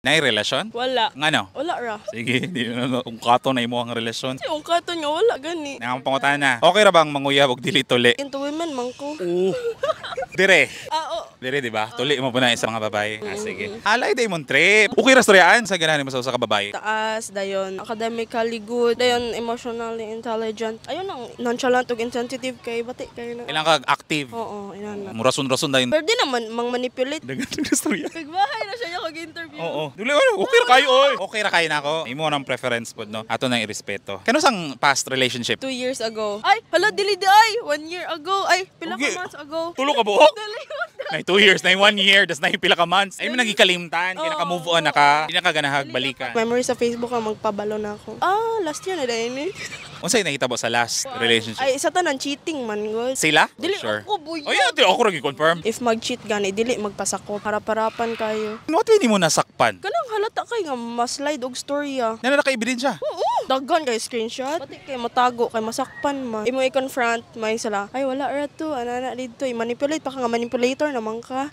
Naay relasyon? Wala. Ngano? Wala ra. Sige, di na kung kato na imo ang relasyon. Kasi yung kato nga wala gani. Nang pangutan na. Okay ra bang manguyab og dili tuli? Into women man ko. Dire. Oo. Dire, di ba? Tuli mo po na isa mga babae. Sige. Alay day mong trip. Okay ra storyaan sa ganahan mo sa usa ka babae. Taas, dayon academically good, dayon emotionally intelligent. Ayun ang nonchalant ug insensitive kay bati kay na. Ilang kag active. Oo, inan na. Murason-rason dayon. Pero di naman mang manipulate. Dagan na storya. Kagbahay na siya yung interview. Oo. Dili okay ra kayo oy. Okay ra kayo nako. Imo nang preference pod no. Ato nang irespeto. Kano sang past relationship? 2 years ago. Ay, hala dili di ay. 1 year ago. Ay, pila Okay. ka months ago. Tulo ka buok. Dali. Nay 2 years, nay 1 year, das nay pila ka months. Ay mo nagikalimtan, kaya naka-move on na ka. Di na ka ganahag balikan. Memory sa Facebook ang magpabalo na ako. Last year na dahil eh. Unsay nakita mo sa last relationship? Ay, isa tanan cheating man, gol. Sila? Dili Sure. ako, boy. Oh, yeah, ako rin confirm. If mag-cheat gani, dili magpasako. Harap-harapan kayo. What way ni mo nasakpan? Kanang halata kay nga maslide og storya. Nana ka ebidensya. Oo. Daghan kay screenshot. Pati kay matago kay masakpan man. Imo i-confront may sala. Ay wala ra to. Anana dito. I-manipulate pa ka nga manipulator naman ka.